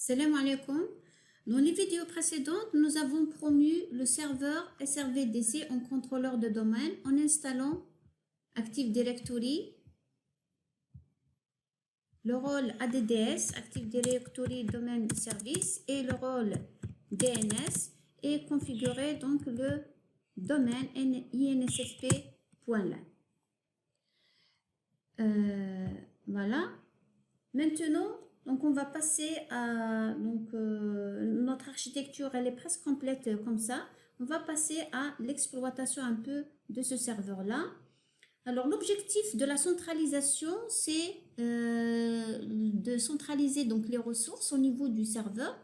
Salam alaikum. Dans les vidéos précédentes, nous avons promu le serveur SRVDC en contrôleur de domaine en installant Active Directory, le rôle ADDS, Active Directory Domain Service, et le rôle DNS, et configurer donc le domaine insfp.lan. Voilà. Maintenant, donc on va passer à notre architecture, elle est presque complète comme ça. On va passer à l'exploitation un peu de ce serveur-là. Alors l'objectif de la centralisation, c'est de centraliser donc les ressources au niveau du serveur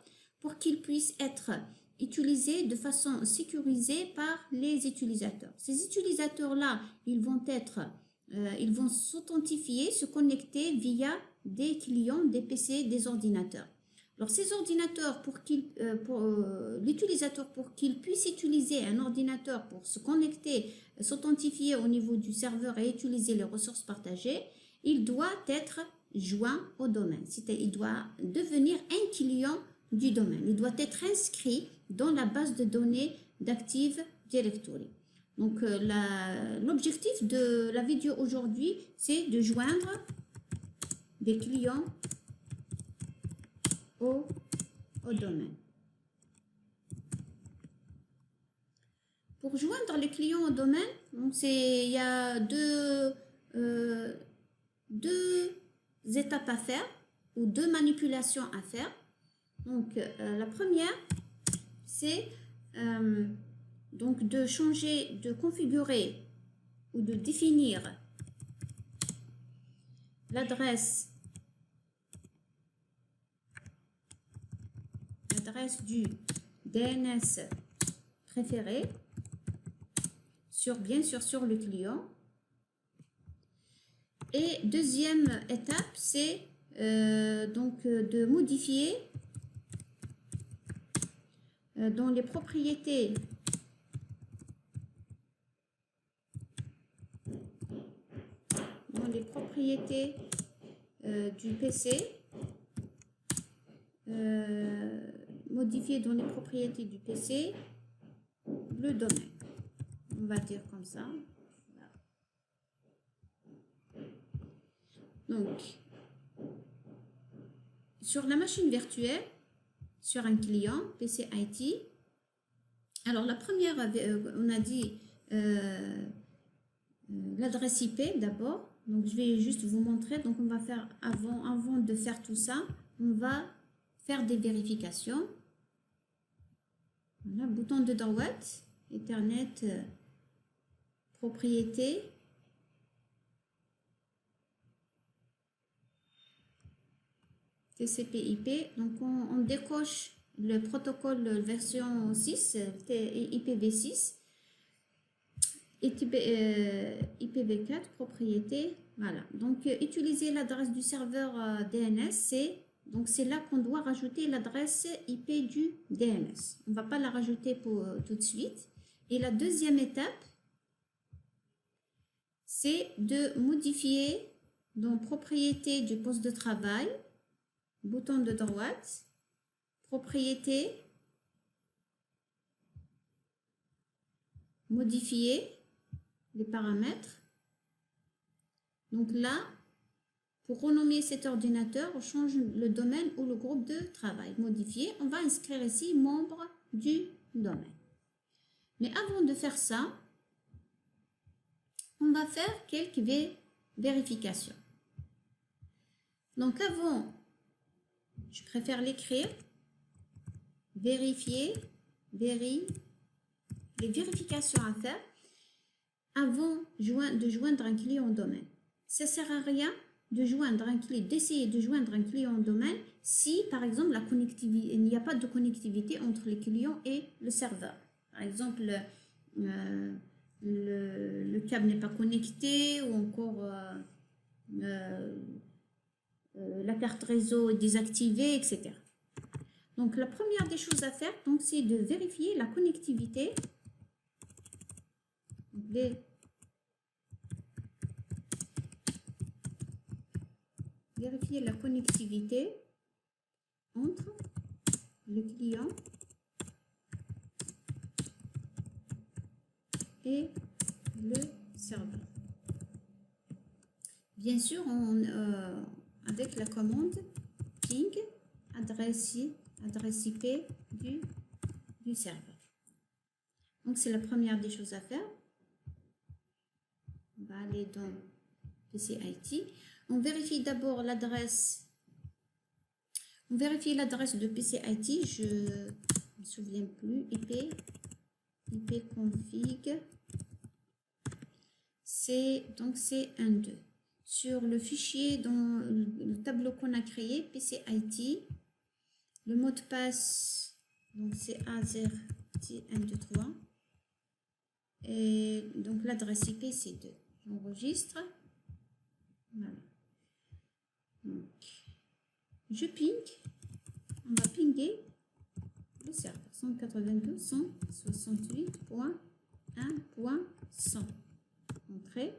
pour qu'il puisse être utilisé de façon sécurisée par les utilisateurs. Ces utilisateurs-là, ils vont s'authentifier, se connecter via des clients, des PC, des ordinateurs. Alors ces ordinateurs, l'utilisateur, pour qu'il puisse utiliser un ordinateur pour se connecter, s'authentifier au niveau du serveur et utiliser les ressources partagées, il doit être joint au domaine. Il doit devenir un client du domaine. Il doit être inscrit dans la base de données d'Active Directory. Donc l'objectif de la vidéo aujourd'hui, c'est de joindre des clients au domaine. Pour joindre les clients au domaine, il y a deux étapes à faire ou deux manipulations à faire. Donc la première, c'est donc de changer, de configurer ou de définir l'adresse du DNS préféré bien sûr sur le client. Et deuxième étape, c'est de modifier dans les propriétés du PC, modifier dans les propriétés du PC le domaine. On va dire comme ça. Voilà. Donc, sur la machine virtuelle, sur un client PC IT, alors la première, on a dit l'adresse IP d'abord. Donc, je vais juste vous montrer. Donc, on va faire avant de faire tout ça, on va faire des vérifications. Voilà, bouton de droite, Ethernet, propriété. TCP/IP. Donc, on décoche le protocole version 6, IPv6. IPv4, propriété. Voilà. Donc, utiliser l'adresse du serveur DNS, c'est là qu'on doit rajouter l'adresse IP du DNS. On ne va pas la rajouter tout de suite. Et la deuxième étape, c'est de modifier dans propriété du poste de travail, bouton de droite, propriété, modifier les paramètres. Donc là, pour renommer cet ordinateur, on change le domaine ou le groupe de travail. Modifier, on va inscrire ici membre du domaine. Mais avant de faire ça, on va faire quelques vérifications. Donc avant, je préfère l'écrire, vérifier, les vérifications à faire avant de joindre un client au domaine. Ça ne sert à rien d'essayer de joindre un client au domaine si, par exemple, il n'y a pas de connectivité entre les clients et le serveur. Par exemple, le câble n'est pas connecté ou encore la carte réseau est désactivée, etc. Donc, la première des choses à faire, c'est de vérifier la connectivité entre le client et le serveur. Bien sûr, avec la commande ping adresse IP du serveur. Donc, c'est la première des choses à faire. On va aller dans PCIT. On vérifie d'abord l'adresse. On vérifie l'adresse de PCIT. Je ne me souviens plus. IP config. Donc, c'est 1.2. Sur le fichier, dans le tableau qu'on a créé, PCIT, le mot de passe, donc c'est A0T123. Et donc l'adresse IP, c'est 2. J'enregistre. Voilà. Donc, je ping. On va pinguer le serveur. 192.168.1.100. Entrée.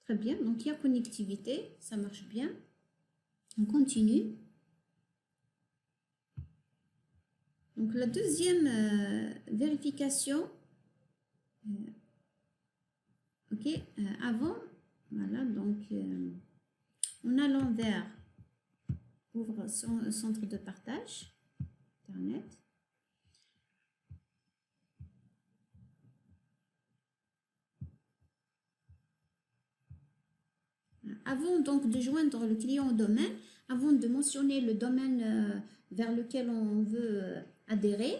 Très bien. Donc, il y a connectivité. Ça marche bien. On continue. Donc, la deuxième vérification. Ok. Avant, voilà. Donc, en allant vers ouvre son centre de partage Internet. Avant donc de joindre le client au domaine, avant de mentionner le domaine vers lequel on veut adhérer,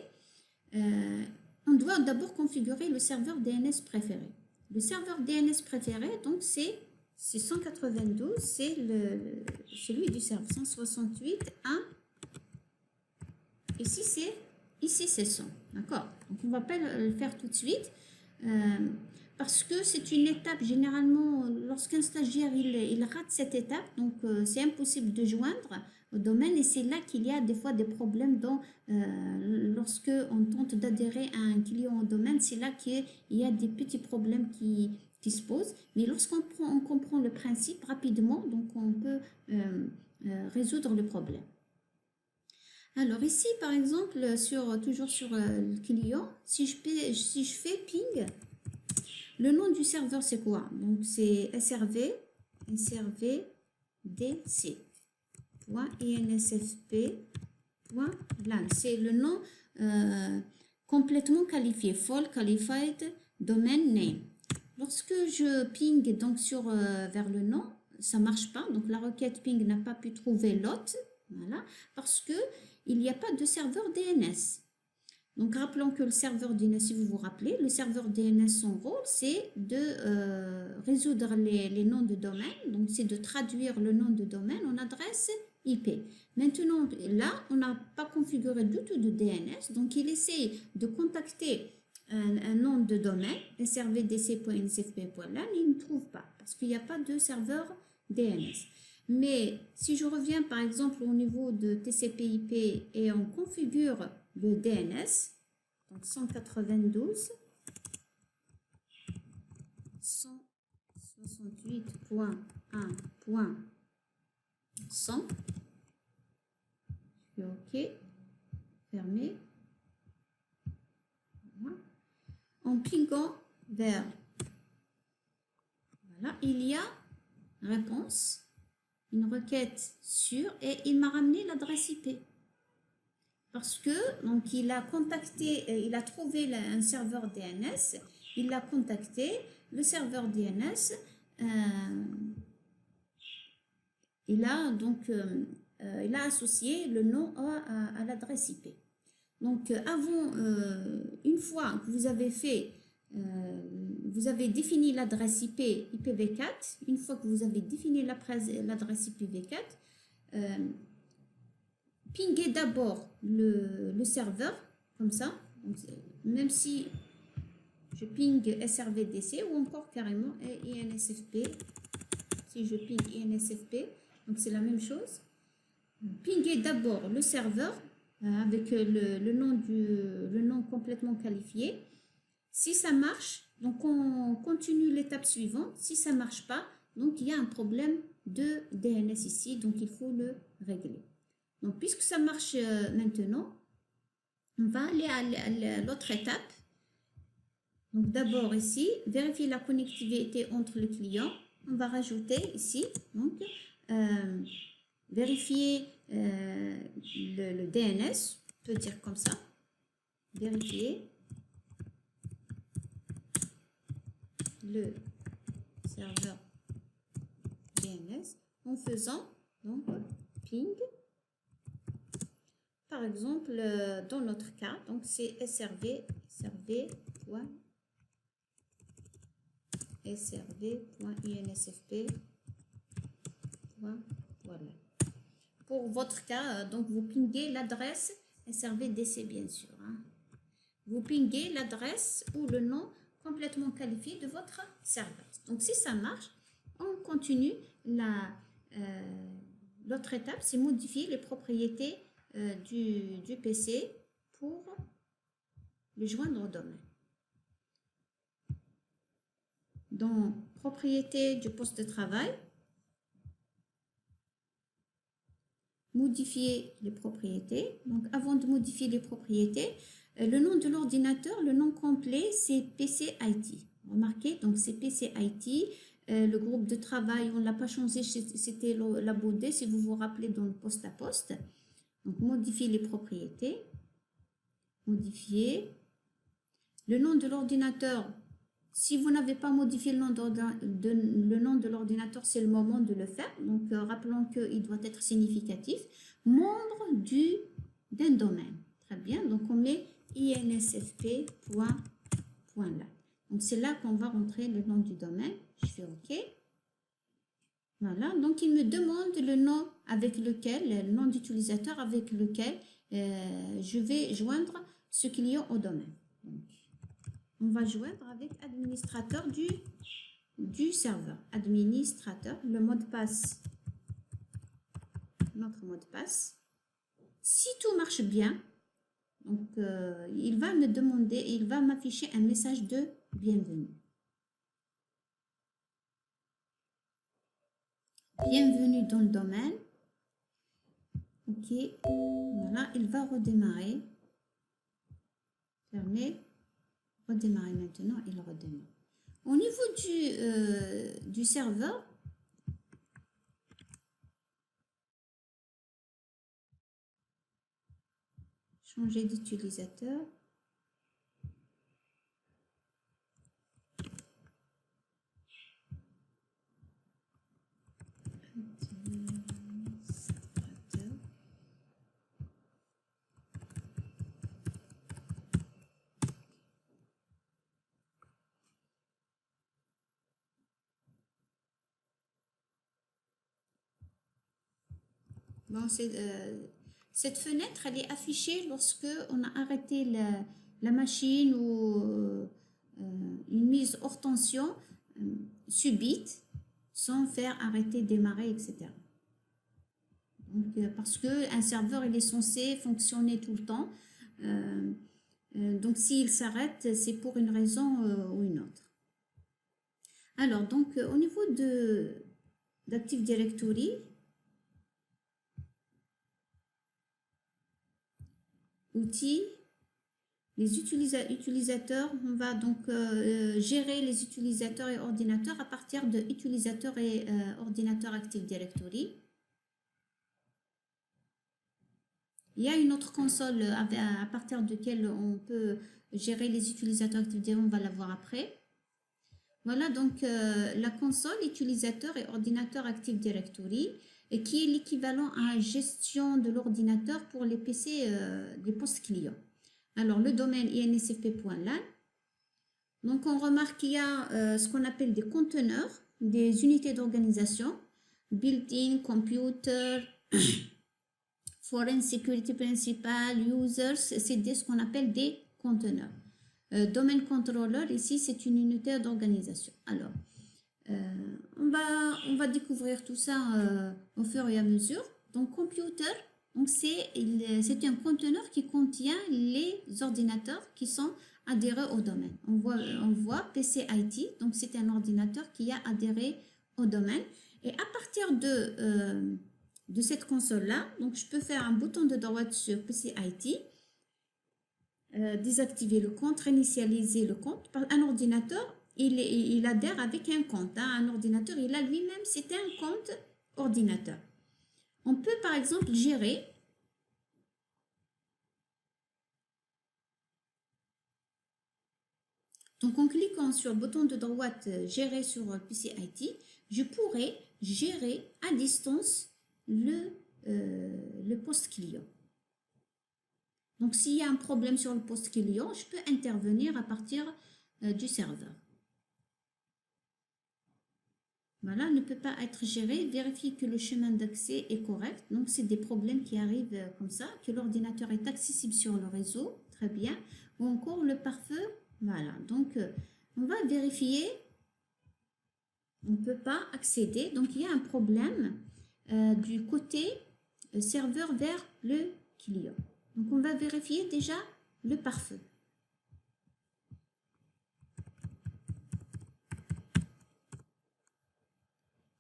on doit d'abord configurer le serveur DNS préféré. Le serveur DNS préféré, donc c'est 192, c'est celui du serveur 168.1. Ici c'est 100, d'accord? Donc on ne va pas le faire tout de suite. Parce que c'est une étape, généralement, lorsqu'un stagiaire il rate cette étape, donc c'est impossible de joindre au domaine et c'est là qu'il y a des fois des problèmes lorsque on tente d'adhérer à un client au domaine, c'est là qu'il y a des petits problèmes qui se posent. Mais lorsqu'on comprend le principe rapidement, donc on peut résoudre le problème. Alors ici, par exemple, toujours sur le client, si je fais ping, le nom du serveur, c'est quoi? Donc, c'est srv.ensfp.lan. C'est le nom complètement qualifié, full qualified domain name. Lorsque je ping donc vers le nom, ça ne marche pas. Donc, la requête ping n'a pas pu trouver l'hôte, voilà, parce qu'il n'y a pas de serveur DNS. Donc, rappelons que le serveur DNS, si vous vous rappelez, le serveur DNS, son rôle, c'est de résoudre les noms de domaine. Donc, c'est de traduire le nom de domaine en adresse IP. Maintenant, là, on n'a pas configuré du tout de DNS. Donc, il essaie de contacter un nom de domaine, srvdc.nsfp.lan, il ne trouve pas parce qu'il n'y a pas de serveur DNS. Mais si je reviens, par exemple, au niveau de TCP/IP et on configure le DNS, donc 192.1.100, je fais OK, fermé, voilà. En pingant vers, voilà, il y a réponse, une requête sur, et il m'a ramené l'adresse IP. Parce que donc il a contacté, il a trouvé un serveur DNS, il l'a contacté, le serveur DNS, il a associé le nom à l'adresse IP. Donc avant, une fois que vous avez vous avez défini l'adresse IP IPv4, une fois que vous avez défini l'adresse IPv4, pinguez d'abord le serveur, comme ça, donc, même si je ping SRVDC ou encore carrément INSFP, si je ping INSFP, donc c'est la même chose. Pinguez d'abord le serveur avec le nom complètement qualifié. Si ça marche, donc on continue l'étape suivante. Si ça ne marche pas, donc il y a un problème de DNS ici, donc il faut le régler. Donc, puisque ça marche maintenant, On va aller à l'autre étape. Donc d'abord ici, vérifier la connectivité entre le client. On va rajouter ici, donc, vérifier le DNS, on peut dire comme ça. Vérifier le serveur DNS en faisant donc ping. Par exemple, dans notre cas, donc c'est srv.insfp. Voilà. Pour votre cas, donc vous pingez l'adresse srvdc bien sûr. Hein. Vous pingez l'adresse ou le nom complètement qualifié de votre serveur. Donc si ça marche, on continue l'autre étape, c'est modifier les propriétés du PC pour le joindre au domaine. Dans propriétés du poste de travail, modifier les propriétés. Donc avant de modifier les propriétés, le nom de l'ordinateur, le nom complet, c'est PC IT. Remarquez, donc c'est PC IT. Le groupe de travail, on ne l'a pas changé, c'était la Baudet, si vous vous rappelez, dans le poste à poste. Donc modifier les propriétés. Modifier. Le nom de l'ordinateur, si vous n'avez pas modifié le nom de l'ordinateur, c'est le moment de le faire. Donc, rappelons qu'il doit être significatif. Membre d'un domaine. Très bien. Donc, on met insfp.là. Donc, c'est là qu'on va rentrer le nom du domaine. Je fais OK. Voilà. Donc, il me demande le nom avec lequel, le nom d'utilisateur avec lequel je vais joindre ce client au domaine. Donc, on va joindre avec administrateur du serveur. Administrateur, le mot de passe, notre mot de passe. Si tout marche bien, donc il va me demander, il va m'afficher un message de bienvenue. Bienvenue dans le domaine. OK. Voilà, il va redémarrer. Fermez. Redémarrer maintenant, il redémarre. Au niveau du serveur, changer d'utilisateur. Bon, cette fenêtre, elle est affichée lorsque on a arrêté la machine ou une mise hors tension subite sans faire arrêter, démarrer, etc. Donc, parce qu'un serveur, il est censé fonctionner tout le temps. Donc, s'il s'arrête, c'est pour une raison ou une autre. Alors, donc, au niveau d'Active Directory, outils, les utilisateurs, on va donc gérer les utilisateurs et ordinateurs à partir de utilisateurs et ordinateurs Active Directory. Il y a une autre console à partir de laquelle on peut gérer les utilisateurs Active Directory, on va la voir après. Voilà donc la console utilisateur et ordinateur Active Directory et qui est l'équivalent à la gestion de l'ordinateur pour les PC des postes clients. Alors le domaine insfp.lan. Donc on remarque qu'il y a ce qu'on appelle des conteneurs, des unités d'organisation, built-in, computer, foreign security principal, users, c'est ce qu'on appelle des conteneurs. Domaine controller, ici, c'est une unité d'organisation. Alors, on va découvrir tout ça au fur et à mesure. Donc, computer, c'est un conteneur qui contient les ordinateurs qui sont adhérés au domaine. On voit PC IT, donc c'est un ordinateur qui a adhéré au domaine. Et à partir de cette console-là, donc je peux faire un bouton de droite sur PC IT. désactiver le compte, réinitialiser le compte. Un ordinateur, il adhère avec un compte. Hein. Un ordinateur, il a lui-même, c'est un compte ordinateur. On peut par exemple gérer. Donc en cliquant sur le bouton de droite gérer sur PCIT, je pourrais gérer à distance le poste client. Donc s'il y a un problème sur le poste client, je peux intervenir à partir du serveur. Voilà, ne peut pas être géré. Vérifier que le chemin d'accès est correct. Donc, c'est des problèmes qui arrivent comme ça, que l'ordinateur est accessible sur le réseau. Très bien. Ou encore le pare-feu. Voilà. Donc, on va vérifier. On ne peut pas accéder. Donc, il y a un problème du côté serveur vers le client. Donc, on va vérifier déjà le pare-feu.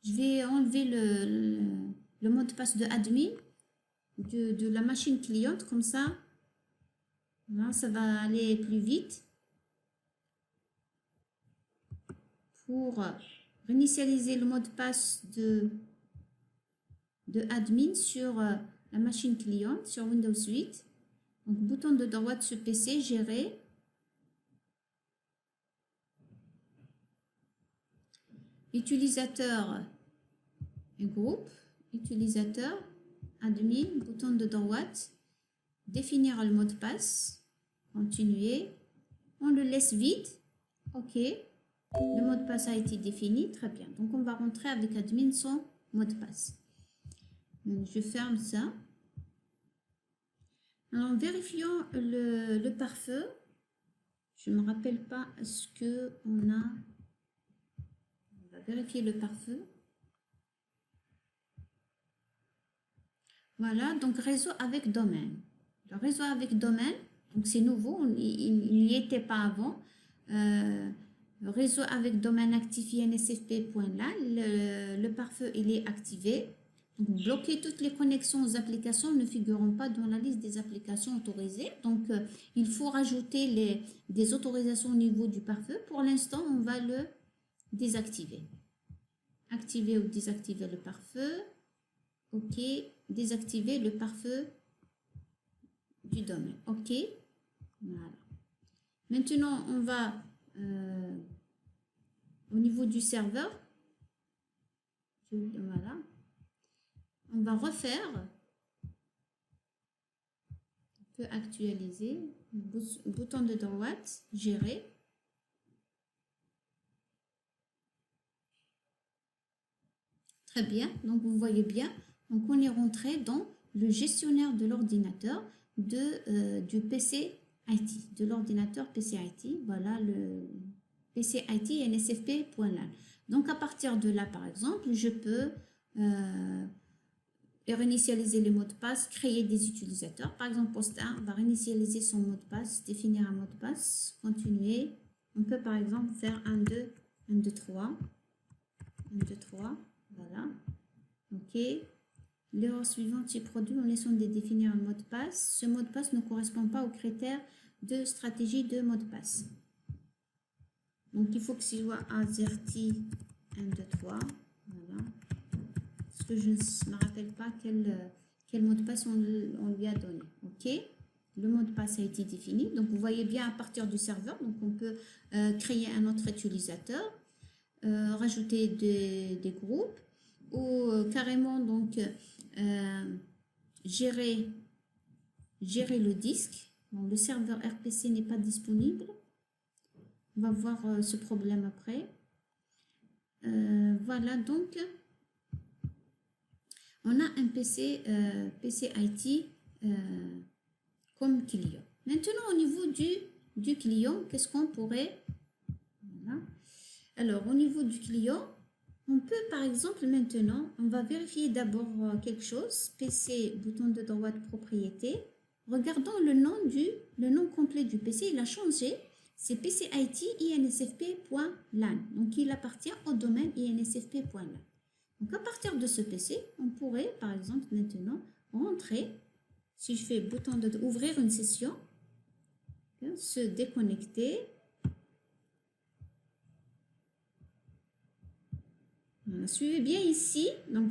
Je vais enlever le mot de passe de admin de la machine cliente, comme ça. Là, ça va aller plus vite. Pour réinitialiser le mot de passe de admin sur la machine cliente, sur Windows 8. Donc, bouton de droite sur PC, gérer. Utilisateur et groupe, utilisateur, admin, bouton de droite, définir le mot de passe, continuer, on le laisse vide, ok, le mot de passe a été défini, très bien, donc on va rentrer avec admin son mot de passe. Donc, je ferme ça. En vérifiant le pare-feu, je ne me rappelle pas ce que on va vérifier le pare-feu. Voilà, donc réseau avec domaine. Le réseau avec domaine, donc c'est nouveau, il n'y était pas avant. Le réseau avec domaine actif INSFP.LAN, le pare-feu il est activé. Donc bloquer toutes les connexions aux applications ne figurent pas dans la liste des applications autorisées. Donc il faut rajouter des autorisations au niveau du pare-feu. Pour l'instant, on va le désactiver. Activer ou désactiver le pare-feu. Ok, désactiver le pare-feu du domaine. Ok, voilà. Maintenant, on va au niveau du serveur. Voilà. On va refaire. On peut actualiser. Bouton de droite, gérer. Très bien. Donc, vous voyez bien. Donc, on est rentré dans le gestionnaire de l'ordinateur du PC IT, de l'ordinateur PC IT. Voilà le PC IT NSFP.LAN. Donc, à partir de là, par exemple, je peux réinitialiser les mots de passe, créer des utilisateurs. Par exemple, poste 1 va réinitialiser son mot de passe, définir un mot de passe, continuer. On peut, par exemple, faire 1, 2, 1, 2, 3. 1, 2, 3. Voilà. OK. L'erreur suivante s'est produite en laissant de définir un mot de passe. Ce mot de passe ne correspond pas aux critères de stratégie de mot de passe. Donc, il faut que ce soit AZERTY 1, 2, 3. Voilà. Parce que je ne me rappelle pas quel mot de passe on lui a donné. OK. Le mot de passe a été défini. Donc, vous voyez bien à partir du serveur. Donc, on peut créer un autre utilisateur, rajouter des groupes ou carrément donc gérer le disque. Bon, le serveur RPC n'est pas disponible. On va voir ce problème après. Voilà, donc on a un PC IT comme client. Maintenant, au niveau du client, qu'est-ce qu'on pourrait... Voilà. Alors, au niveau du client, on peut par exemple maintenant, on va vérifier d'abord quelque chose. PC, bouton de droite, propriété. Regardons le nom complet du PC, il a changé. C'est PCIT INSFP.LAN. Donc, il appartient au domaine INSFP.LAN. Donc, à partir de ce PC, on pourrait par exemple maintenant rentrer. Si je fais bouton de ouvrir une session, Se déconnecter. Voilà, suivez bien ici. Donc,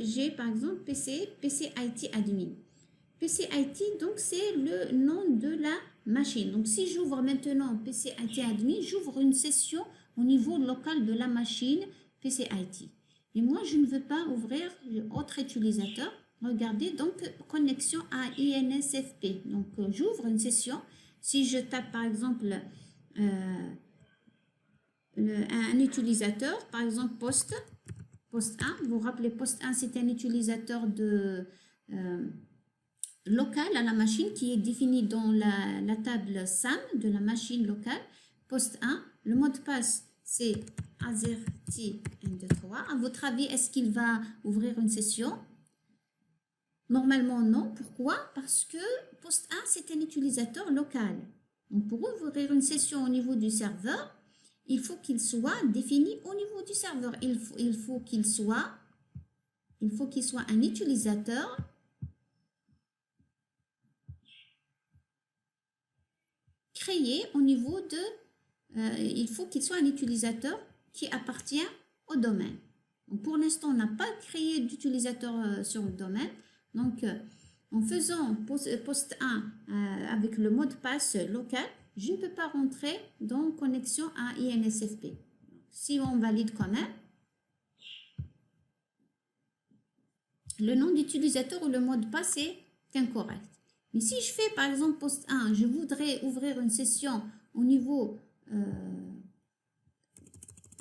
j'ai par exemple PC IT Admin. PC IT, donc c'est le nom de la machine. Donc, si j'ouvre maintenant PC IT Admin, j'ouvre une session au niveau local de la machine PC IT. Et moi, je ne veux pas ouvrir autre utilisateur. Regardez, donc, connexion à INSFP. Donc, j'ouvre une session. Si je tape, par exemple, un utilisateur, par exemple, poste 1. Vous vous rappelez, poste 1, c'est un utilisateur local à la machine qui est défini dans la table SAM de la machine locale. Poste 1, le mot de passe, c'est azerty123. À votre avis, est-ce qu'il va ouvrir une session? Normalement, non. Pourquoi? Parce que poste 1, c'est un utilisateur local. Donc, pour ouvrir une session au niveau du serveur, il faut qu'il soit défini au niveau du serveur. Il faut qu'il soit un utilisateur créé au niveau de... il faut qu'il soit un utilisateur qui appartient au domaine. Donc, pour l'instant, on n'a pas créé d'utilisateur sur le domaine. Donc, en faisant poste 1 avec le mot de passe local, je ne peux pas rentrer dans connexion à INSFP. Si on valide quand même, le nom d'utilisateur ou le mot de passe est incorrect. Mais si je fais par exemple poste 1, je voudrais ouvrir une session au niveau...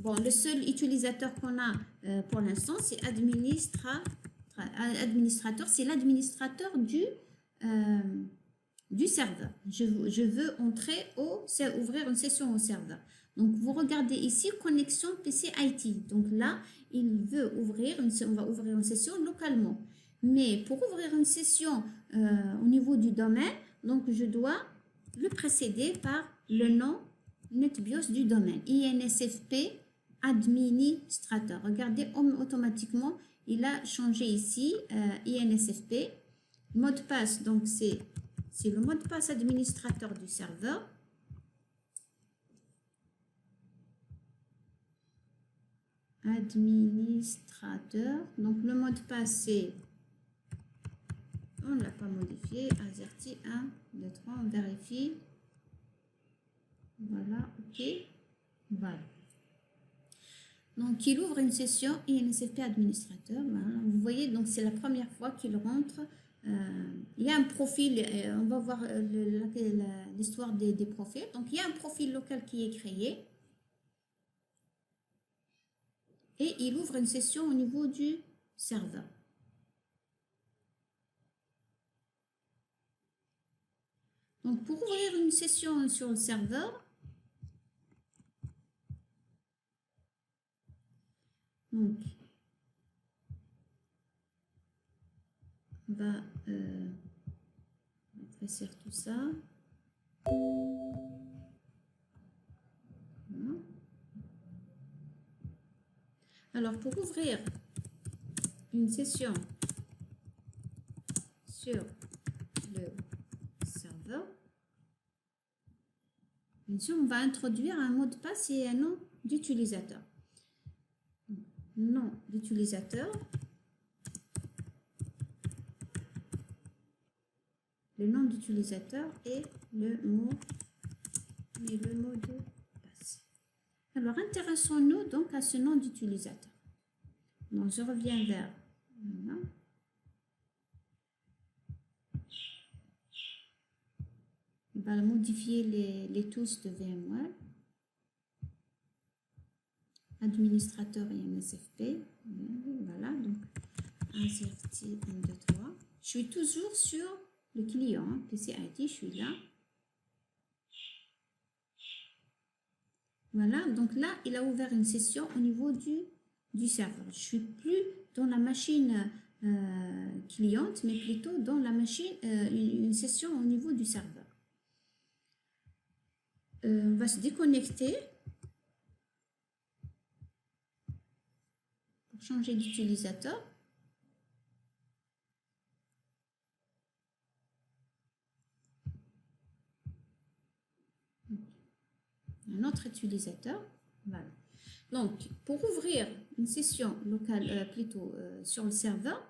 bon, le seul utilisateur qu'on a pour l'instant, c'est administrateur, c'est l'administrateur du serveur. Je veux ouvrir une session au serveur. Donc, vous regardez ici, connexion PC IT. Donc là, on va ouvrir une session localement. Mais pour ouvrir une session au niveau du domaine, donc je dois le précéder par le nom NetBIOS du domaine, INSFP administrateur. Regardez, automatiquement, il a changé ici, INSFP. Mot de passe, donc c'est le mot de passe administrateur du serveur. Administrateur. Donc, le mot de passe, c'est... On ne l'a pas modifié. Azerty 1, 2, 3, on vérifie. Voilà, OK. Voilà. Donc, il ouvre une session INSFP administrateur. Voilà. Vous voyez, donc c'est la première fois qu'il rentre. Il y a un profil, on va voir l'histoire des profils. Donc, il y a un profil local qui est créé. Et il ouvre une session au niveau du serveur. Donc, pour ouvrir une session sur le serveur, donc, on va rétrécir tout ça. Voilà. Alors, pour ouvrir une session sur le serveur, bien sûr, on va introduire un mot de passe et un nom d'utilisateur. Nom d'utilisateur, le nom d'utilisateur et le mot de passe. Alors, intéressons-nous donc à ce nom d'utilisateur. Donc, je reviens vers... Voilà. On va modifier les tools de VMware. Administrateur INSFP. Voilà, donc Azerty 1, 2, 3. Je suis toujours sur le client, hein, PC IT, je suis là. Voilà, donc là, il a ouvert une session au niveau du serveur. Je ne suis plus dans la machine cliente, mais plutôt dans la machine, une session au niveau du serveur. On va se déconnecter pour changer d'utilisateur. un autre utilisateur. Voilà. Donc, pour ouvrir une session locale, plutôt sur le serveur,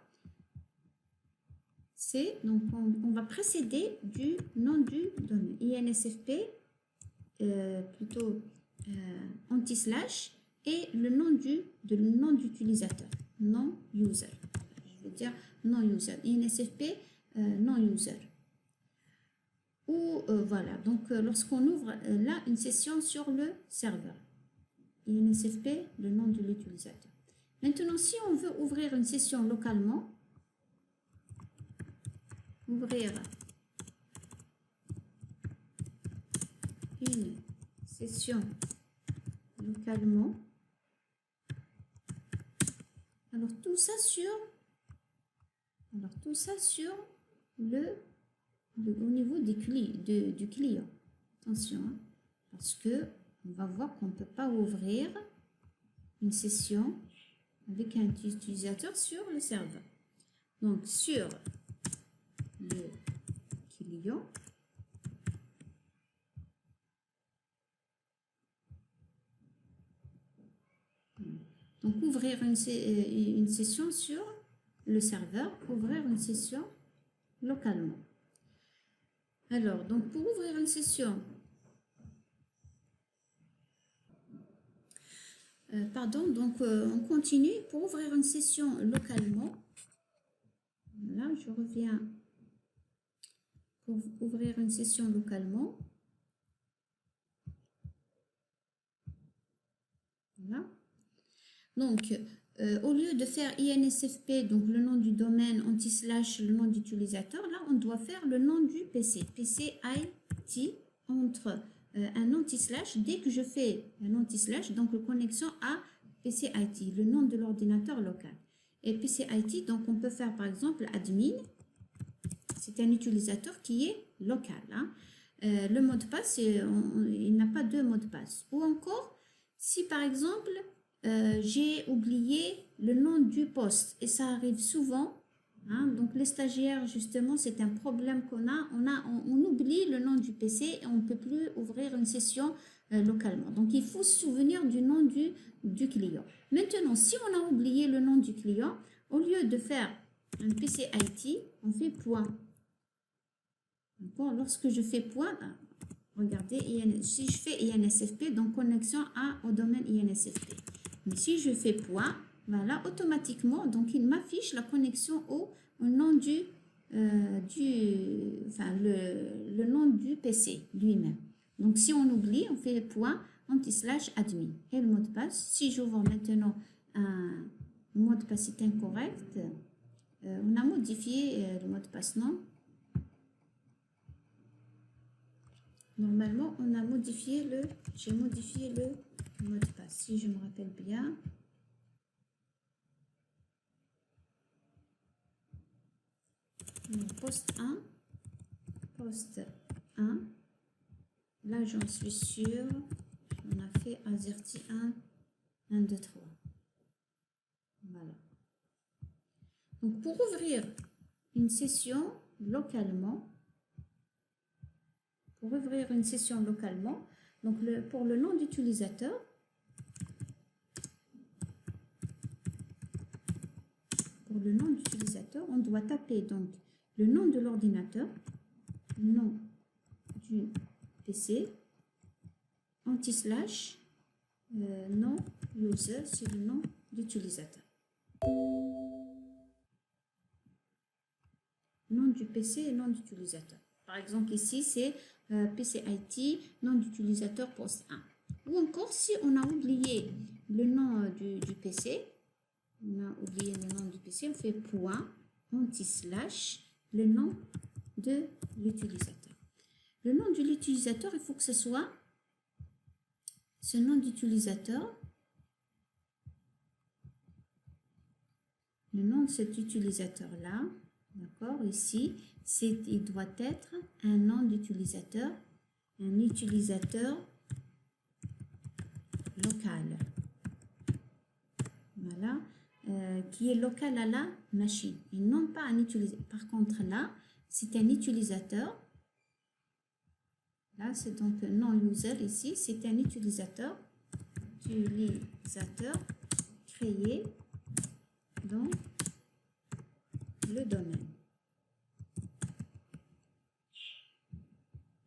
donc on va précéder du nom du domaine. INSFP, plutôt anti-slash, et le nom d'utilisateur, non user. Je veux dire non user. INSFP, non user. Ou voilà, donc lorsqu'on ouvre là une session sur le serveur, INSFP, le nom de l'utilisateur. Maintenant, si on veut ouvrir une session localement, ouvrir une session localement, alors tout ça sur au niveau du client. Attention, hein, parce que on va voir qu'on ne peut pas ouvrir une session avec un utilisateur sur le serveur. Donc, sur le client, donc ouvrir une session sur le serveur, ouvrir une session localement. Alors, donc pour ouvrir une session, on continue. Pour ouvrir une session localement, là je reviens pour ouvrir une session localement. Voilà. Donc, au lieu de faire INSFP, donc le nom du domaine, anti-slash, le nom d'utilisateur, là, on doit faire le nom du PC. PC IT entre un anti-slash. Dès que je fais un anti-slash, donc la connexion à PC IT, le nom de l'ordinateur local. Et PC IT, donc on peut faire par exemple admin. C'est un utilisateur qui est local. Hein. Le mot de passe, il n'a pas de mot de passe. Ou encore, si par exemple, j'ai oublié le nom du poste, et ça arrive souvent, hein, donc les stagiaires justement c'est un problème qu'on a, on oublie le nom du PC et on ne peut plus ouvrir une session localement, donc il faut se souvenir du nom du client. Maintenant, si on a oublié le nom du client, au lieu de faire un PC IT, on fait point. Bon, lorsque je fais point, regardez, si je fais INSFP, donc connexion au domaine INSFP. Mais si je fais point, voilà, automatiquement, donc il m'affiche la connexion au nom le nom du PC lui-même. Donc si on oublie, on fait point anti-slash admin. Et le mot de passe, si j'ouvre maintenant un mot de passe est incorrect, on a modifié le mot de passe, non? Normalement, on a modifié j'ai modifié le mot de passe, si je me rappelle bien. Poste 1. Là, j'en suis sûre. On a fait AZERTY 1, 2, 3. Voilà. Donc, pour ouvrir une session localement, donc pour le nom d'utilisateur, on doit taper donc le nom de l'ordinateur, nom du PC, anti-slash, nom user, c'est le nom d'utilisateur. Nom du PC et nom d'utilisateur. Par exemple, ici, c'est PC IT, nom d'utilisateur poste 1. Ou encore, si on a oublié le nom du PC, on fait point, anti-slash, le nom de l'utilisateur. Le nom de l'utilisateur, il faut que ce soit ce nom d'utilisateur. Le nom de cet utilisateur-là, d'accord, ici, il doit être un nom d'utilisateur, un utilisateur local. Voilà, qui est local à la machine et non pas un utilisateur. Par contre, là, c'est un utilisateur, Là, c'est donc non-user ici. C'est un utilisateur créé dans le domaine.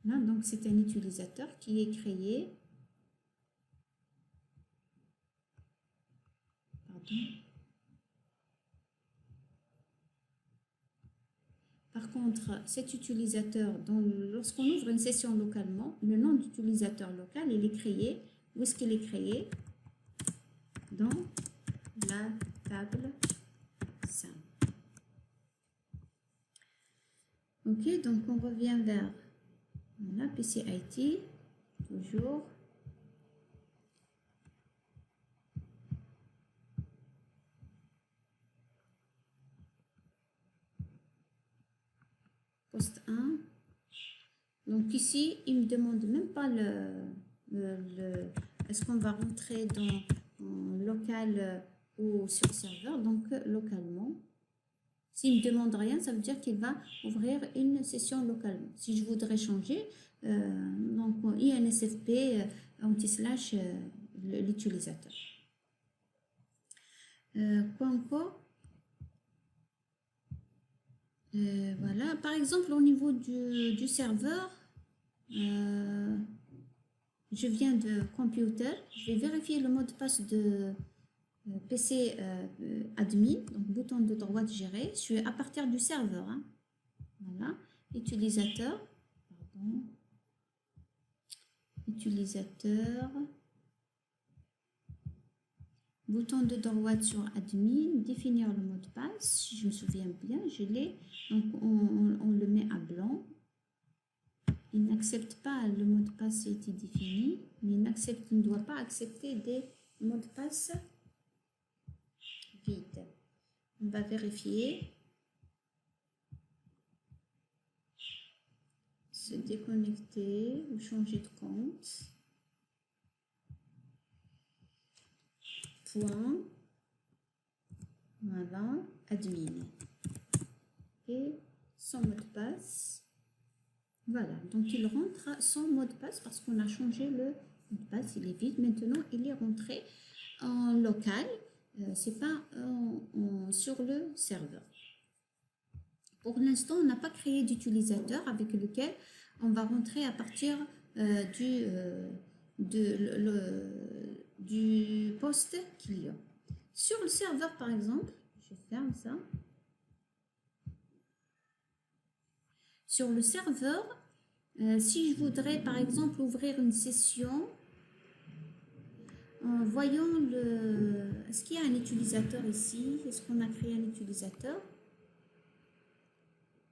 Là, donc, c'est un utilisateur qui est créé. Pardon. Par contre, cet utilisateur, lorsqu'on ouvre une session localement, le nom d'utilisateur local, il est créé. Où est-ce qu'il est créé? Dans la table 5. Ok, donc on revient vers voilà, PCIT, toujours. Poste 1. Donc ici, il ne me demande même pas est-ce qu'on va rentrer dans local ou sur serveur, donc localement. S'il ne me demande rien, ça veut dire qu'il va ouvrir une session localement. Si je voudrais changer, donc INSFP anti/, l'utilisateur. Quoi encore? Voilà, par exemple, au niveau du serveur, je viens de computer, je vais vérifier le mot de passe de PC admin, donc bouton de droite gérer. Je suis à partir du serveur. Hein. Voilà, utilisateur, pardon, utilisateur, bouton de droite sur admin, définir le mot de passe. Si je me souviens bien, je l'ai. Donc on le met à blanc. Il n'accepte pas le mot de passe qui a été défini, mais il ne doit pas accepter des mots de passe vides. On va vérifier. Se déconnecter ou changer de compte. Point. Voilà, admin. Et son mot de passe. Voilà, donc il rentre son mot de passe parce qu'on a changé le mot de passe, il est vide. Maintenant, il est rentré en local, c'est pas sur le serveur. Pour l'instant, on n'a pas créé d'utilisateur avec lequel on va rentrer à partir du poste client. Sur le serveur, par exemple, je ferme ça. Sur le serveur, si je voudrais par exemple ouvrir une session, voyons est-ce qu'il y a un utilisateur ici? Est-ce qu'on a créé un utilisateur?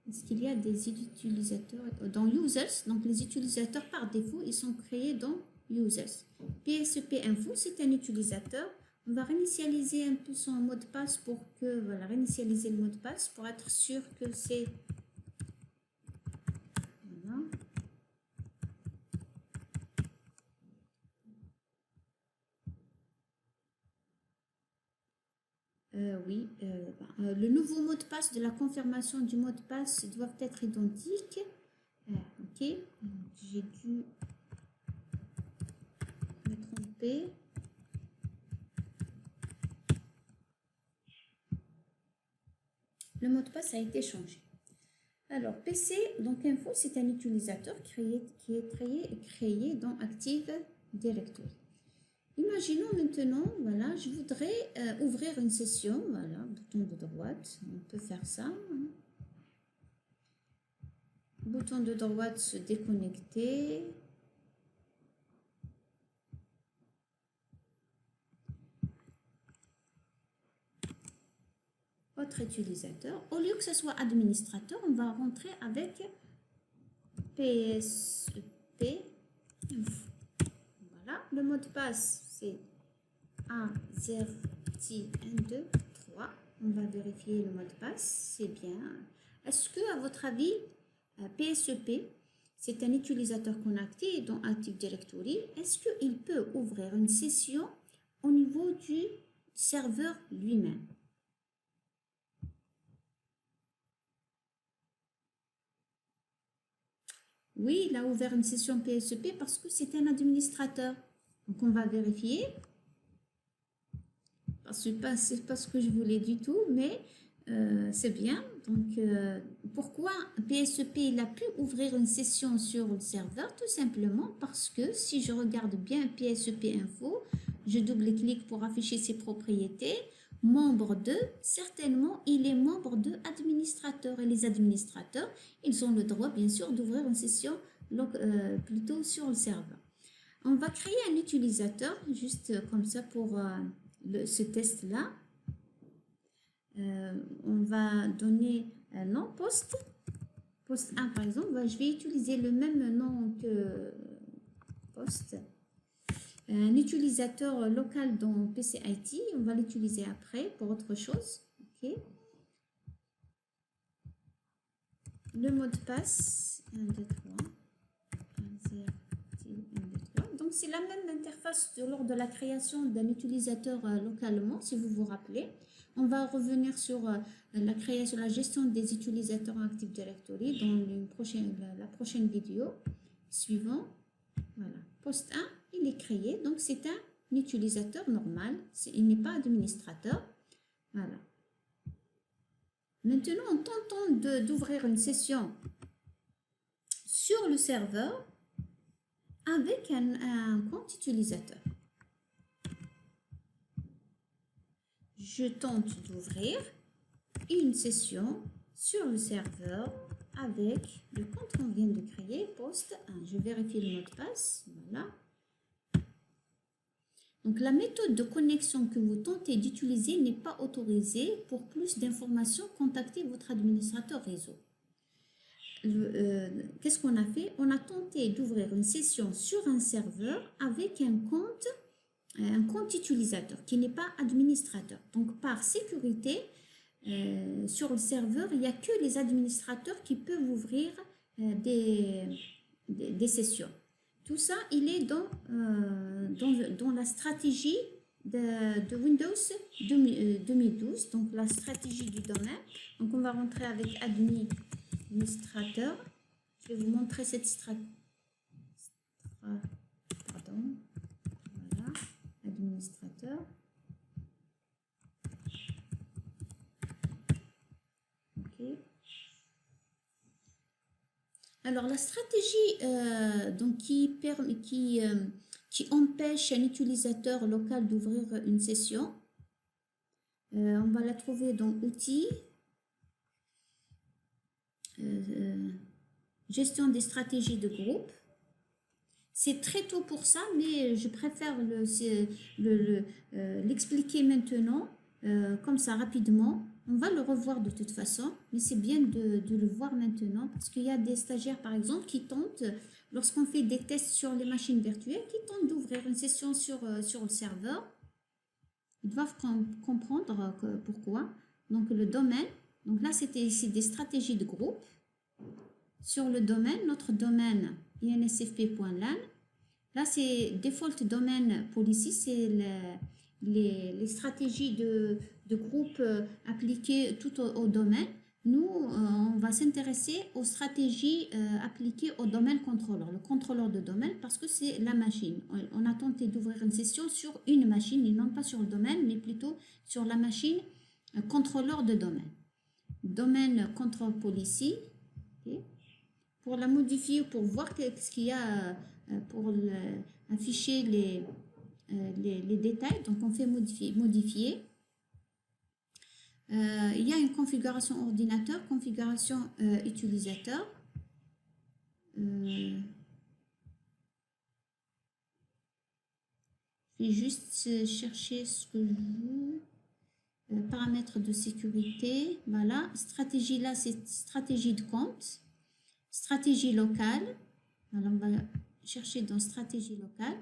Est-ce qu'il y a des utilisateurs dans Users? Donc les utilisateurs par défaut, ils sont créés dans Users. PSP Info, c'est un utilisateur. On va réinitialiser un peu son mot de passe pour que, voilà, réinitialiser le mot de passe pour être sûr que c'est... Voilà. Oui, le nouveau mot de passe de la confirmation du mot de passe doivent être identiques. Ok, j'ai dû me tromper. Le mot de passe a été changé. Alors, PC, donc info, c'est un utilisateur qui est créé dans Active Directory. Imaginons maintenant, voilà, je voudrais ouvrir une session, voilà, bouton de droite, on peut faire ça. Hein. Bouton de droite, se déconnecter. Autre utilisateur. Au lieu que ce soit administrateur, on va rentrer avec PSP. Voilà, le mot de passe, c'est A0T123. On va vérifier le mot de passe, c'est bien. Est-ce que, à votre avis, PSP, c'est un utilisateur connecté dans Active Directory? Est-ce qu'il peut ouvrir une session au niveau du serveur lui-même? Oui, il a ouvert une session PSEP parce que c'est un administrateur. Donc, on va vérifier. C'est pas ce que je voulais du tout, mais c'est bien. Donc, pourquoi PSEP il a pu ouvrir une session sur le serveur? Tout simplement parce que si je regarde bien PSEP Info, je double-clique pour afficher ses propriétés. Membre de, certainement, il est membre de administrateur. Et les administrateurs, ils ont le droit, bien sûr, d'ouvrir une session plutôt sur le serveur. On va créer un utilisateur, juste comme ça pour ce test-là. On va donner un nom, post 1 par exemple. Je vais utiliser le même nom que post. Un utilisateur local dans PCIT, on va l'utiliser après pour autre chose. Okay. Le mot de passe, 1, 2, 3. 1, 0, 1, 2, 3. Donc, c'est la même interface lors de la création d'un utilisateur localement, si vous vous rappelez. On va revenir sur la création, la gestion des utilisateurs en Active Directory dans la prochaine vidéo. Suivant, voilà, post 1, il est créé, donc c'est un utilisateur normal, il n'est pas administrateur. Voilà. Maintenant, en tentant d'ouvrir une session sur le serveur avec un compte utilisateur. Je tente d'ouvrir une session sur le serveur avec le compte qu'on vient de créer, post 1. Je vérifie le mot de passe. Voilà. Donc, la méthode de connexion que vous tentez d'utiliser n'est pas autorisée. Pour plus d'informations, contactez votre administrateur réseau. Qu'est-ce qu'on a fait? On a tenté d'ouvrir une session sur un serveur avec un compte utilisateur qui n'est pas administrateur. Donc, par sécurité, sur le serveur, il n'y a que les administrateurs qui peuvent ouvrir des sessions. Tout ça, il est dans la stratégie de Windows 2012, donc la stratégie du domaine. Donc, on va rentrer avec administrateur. Je vais vous montrer cette stratégie. Pardon. Voilà, administrateur. OK. Alors, la stratégie donc qui empêche un utilisateur local d'ouvrir une session, on va la trouver dans Outils, Gestion des stratégies de groupe. C'est très tôt pour ça, mais je préfère l'expliquer maintenant, comme ça, rapidement. On va le revoir de toute façon, mais c'est bien de le voir maintenant parce qu'il y a des stagiaires, par exemple, qui tentent, lorsqu'on fait des tests sur les machines virtuelles, qui tentent d'ouvrir une session sur le serveur. Ils doivent comprendre pourquoi. Donc, le domaine, donc là, c'était ici des stratégies de groupe. Sur le domaine, notre domaine insfp.lan. Là, c'est default domain policy, c'est les stratégies de groupe appliquées tout au domaine. Nous, on va s'intéresser aux stratégies appliquées au domaine contrôleur, le contrôleur de domaine, parce que c'est la machine. On a tenté d'ouvrir une session sur une machine, et non pas sur le domaine, mais plutôt sur la machine contrôleur de domaine. Domaine control policy. Okay. Pour la modifier, pour voir ce qu'il y a, pour afficher les détails, donc on fait modifier. Il y a une configuration ordinateur, configuration utilisateur. Je vais juste chercher ce que je veux. Paramètres de sécurité, voilà. Stratégie là, c'est stratégie de compte. Stratégie locale, alors on va chercher dans stratégie locale,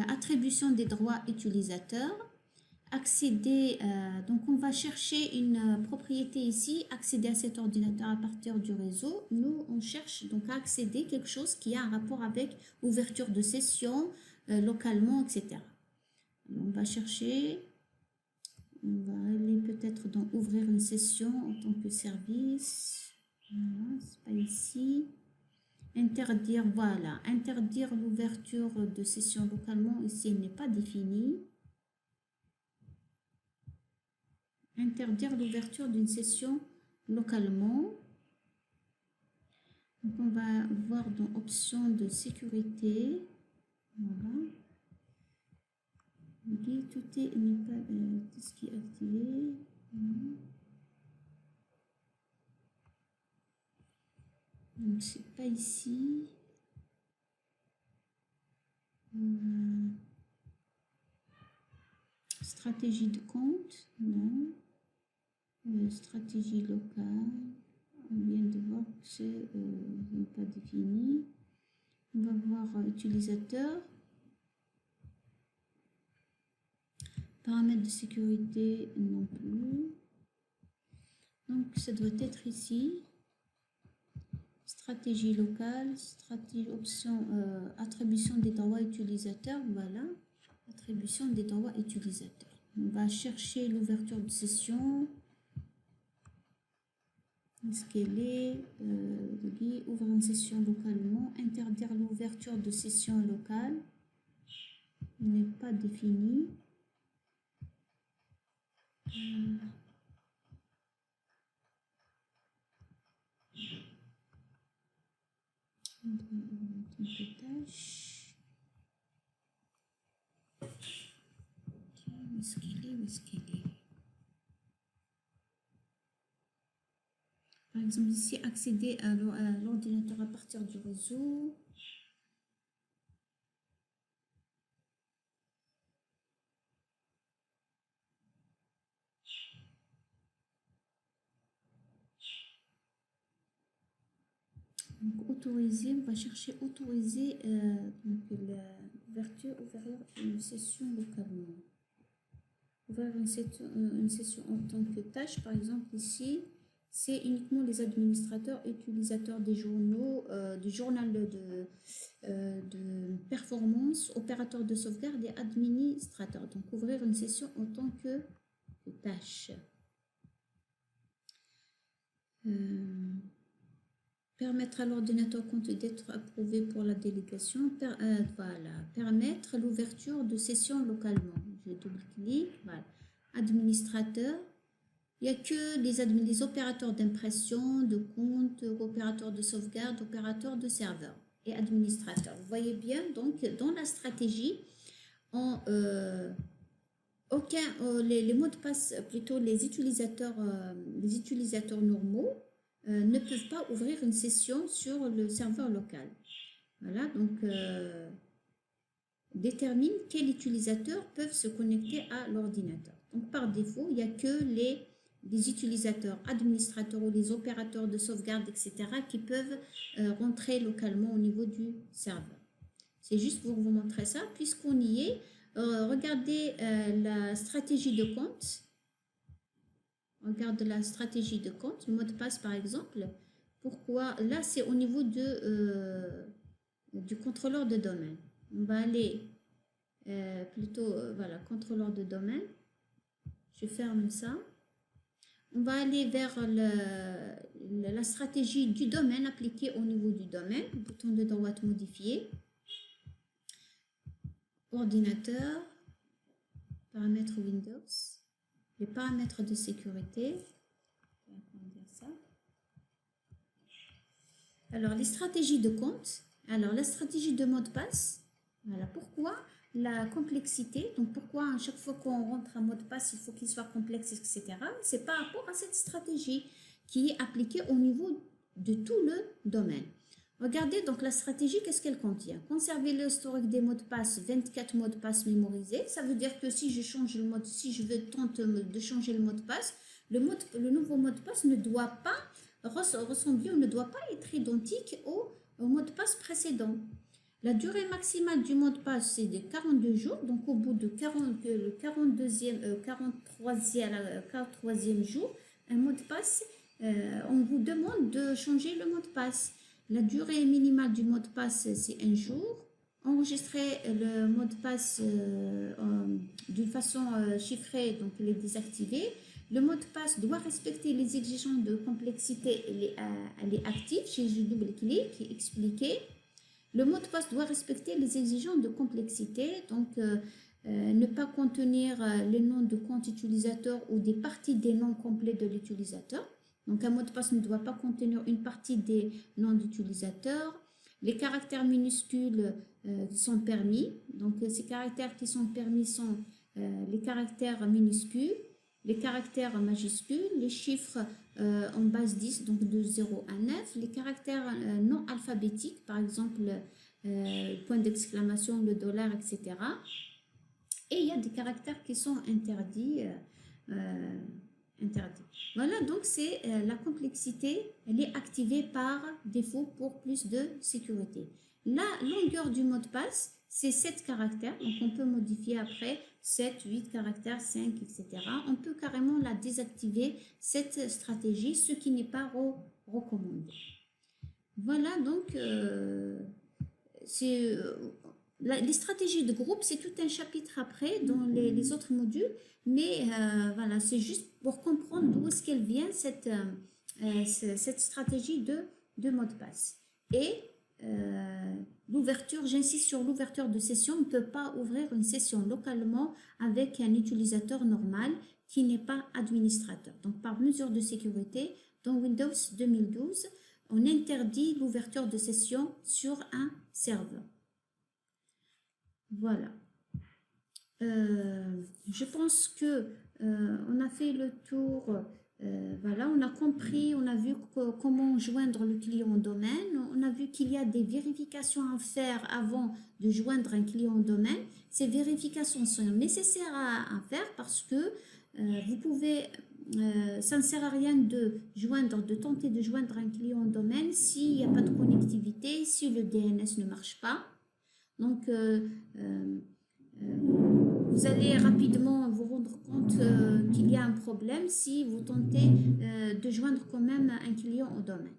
attribution des droits utilisateurs, accéder, donc on va chercher une propriété ici, accéder à cet ordinateur à partir du réseau. Nous, on cherche donc à accéder à quelque chose qui a un rapport avec ouverture de session, localement, etc. Alors, on va chercher, on va aller peut-être dans ouvrir une session en tant que service. Voilà, c'est pas ici. interdire, voilà, interdire l'ouverture de session localement, ici elle n'est pas définie. Interdire l'ouverture d'une session localement. Donc on va voir dans options de sécurité. Voilà. Tout n'est pas tout ce qui est activé. Donc c'est pas ici. Stratégie de compte, non. Stratégie locale, on vient de voir que c'est pas défini. On va voir utilisateur. Paramètres de sécurité, non plus. Donc ça doit être ici. Stratégie locale, stratégie, option, attribution des droits utilisateurs, voilà. Attribution des droits utilisateurs. On va chercher l'ouverture de session. Est-ce qu'elle est ouvrir une session localement, interdire l'ouverture de session locale, n'est pas défini. Tâche. Où est-ce qu'elle est? Où est-ce qu'elle est? Par exemple, ici, accéder à l'ordinateur à partir du réseau. Donc, autoriser, on va chercher autoriser l'ouverture, ouvrir une session localement. Ouvrir une session en tant que tâche, par exemple, ici. C'est uniquement les administrateurs, utilisateurs des journaux, du journal de performance, opérateurs de sauvegarde et administrateurs. Donc, ouvrir une session en tant que tâche. Permettre à l'ordinateur compte d'être approuvé pour la délégation. Voilà. Permettre l'ouverture de session localement. Je double-clique. Voilà. Administrateur. Il n'y a que les opérateurs d'impression, de compte, opérateurs de sauvegarde, opérateurs de serveur et administrateurs. Vous voyez bien, donc, dans la stratégie, les mots de passe, plutôt les utilisateurs normaux, ne peuvent pas ouvrir une session sur le serveur local. Voilà, donc, détermine quels utilisateurs peuvent se connecter à l'ordinateur. Donc, par défaut, il n'y a que les utilisateurs, administrateurs ou les opérateurs de sauvegarde, etc., qui peuvent rentrer localement au niveau du serveur. C'est juste pour vous montrer ça, puisqu'on y est. Regardez la stratégie de compte. Regarde la stratégie de compte, le mot de passe par exemple. Pourquoi? Là, c'est au niveau du contrôleur de domaine. On va aller plutôt, voilà, contrôleur de domaine. Je ferme ça. On va aller vers la stratégie du domaine appliquée au niveau du domaine. Bouton de droite modifié. Ordinateur. Paramètres Windows. Les paramètres de sécurité. Alors, les stratégies de compte. Alors, la stratégie de mot de passe. Voilà. Pourquoi la complexité? Donc, pourquoi à chaque fois qu'on rentre un mot de passe, il faut qu'il soit complexe, etc. C'est par rapport à cette stratégie qui est appliquée au niveau de tout le domaine. Regardez donc la stratégie, qu'est-ce qu'elle contient? Conserver l'historique des mots de passe, 24 mots de passe mémorisés. Ça veut dire que si je change le mot, si je veux tenter de changer le mot de passe, le nouveau mot de passe ne doit pas ressembler ou ne doit pas être identique au mot de passe précédent. La durée maximale du mot de passe, c'est de 42 jours. Donc, au bout de le 43e jour, un mot de passe, on vous demande de changer le mot de passe. La durée minimale du mot de passe, c'est 1 jour. Enregistrer le mot de passe d'une façon chiffrée, donc il est désactivé. Le mot de passe doit respecter les exigences de complexité, elle est active. J'ai double-clic qui est expliqué. Le mot de passe doit respecter les exigences de complexité, donc ne pas contenir les noms de compte utilisateur ou des parties des noms complets de l'utilisateur. Donc un mot de passe ne doit pas contenir une partie des noms d'utilisateur. Les caractères minuscules sont permis. Donc ces caractères qui sont permis sont les caractères minuscules, les caractères majuscules, les chiffres en base 10, donc de 0 à 9, les caractères non alphabétiques, par exemple point d'exclamation, le dollar, etc. Et il y a des caractères qui sont interdits. Voilà, donc c'est la complexité, elle est activée par défaut pour plus de sécurité. La longueur du mot de passe, c'est 7 caractères, donc on peut modifier après 7, 8 caractères, 5, etc. On peut carrément la désactiver, cette stratégie, ce qui n'est pas recommandé. Voilà, donc les stratégies de groupe, c'est tout un chapitre après dans les autres modules, mais voilà, c'est juste pour comprendre d'où est-ce qu'elle vient cette stratégie de mot de passe. Et l'ouverture, j'insiste sur l'ouverture de session, on ne peut pas ouvrir une session localement avec un utilisateur normal qui n'est pas administrateur. Donc par mesure de sécurité, dans Windows 2012, on interdit l'ouverture de session sur un serveur. Voilà. Je pense que on a fait le tour. Voilà, on a compris, on a vu comment joindre le client au domaine. On a vu qu'il y a des vérifications à faire avant de joindre un client au domaine. Ces vérifications sont nécessaires à faire parce que vous pouvez, ça ne sert à rien de tenter de joindre un client au domaine s'il n'y a pas de connectivité, si le DNS ne marche pas. Donc, vous allez rapidement vous rendre compte qu'il y a un problème si vous tentez de joindre quand même un client au domaine.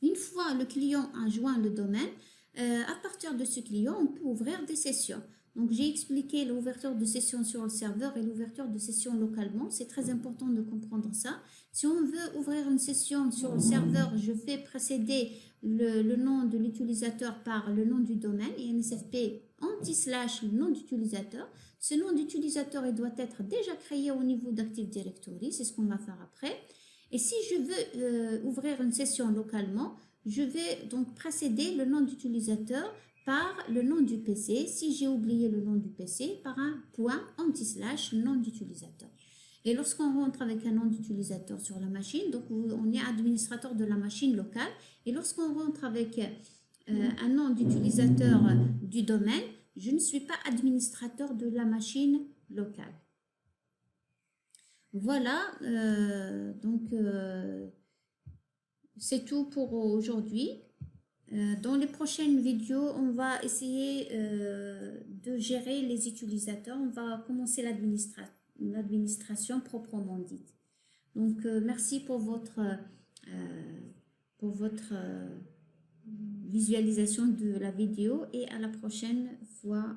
Une fois le client a joint le domaine, à partir de ce client, on peut ouvrir des sessions. Donc, j'ai expliqué l'ouverture de session sur le serveur et l'ouverture de session localement. C'est très important de comprendre ça. Si on veut ouvrir une session sur le serveur, je fais précéder le nom de l'utilisateur par le nom du domaine et NSFP anti-slash le nom d'utilisateur. Ce nom d'utilisateur doit être déjà créé au niveau d'Active Directory. C'est ce qu'on va faire après. Et si je veux ouvrir une session localement, je vais donc précéder le nom d'utilisateur par le nom du PC, si j'ai oublié le nom du PC, par un point anti-slash nom d'utilisateur. Et lorsqu'on rentre avec un nom d'utilisateur sur la machine, donc on est administrateur de la machine locale, et lorsqu'on rentre avec un nom d'utilisateur du domaine, je ne suis pas administrateur de la machine locale. Voilà, donc c'est tout pour aujourd'hui. Dans les prochaines vidéos, on va essayer de gérer les utilisateurs. On va commencer l'administration proprement dite. Donc, merci pour votre visualisation de la vidéo et à la prochaine fois,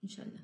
Inch'Allah.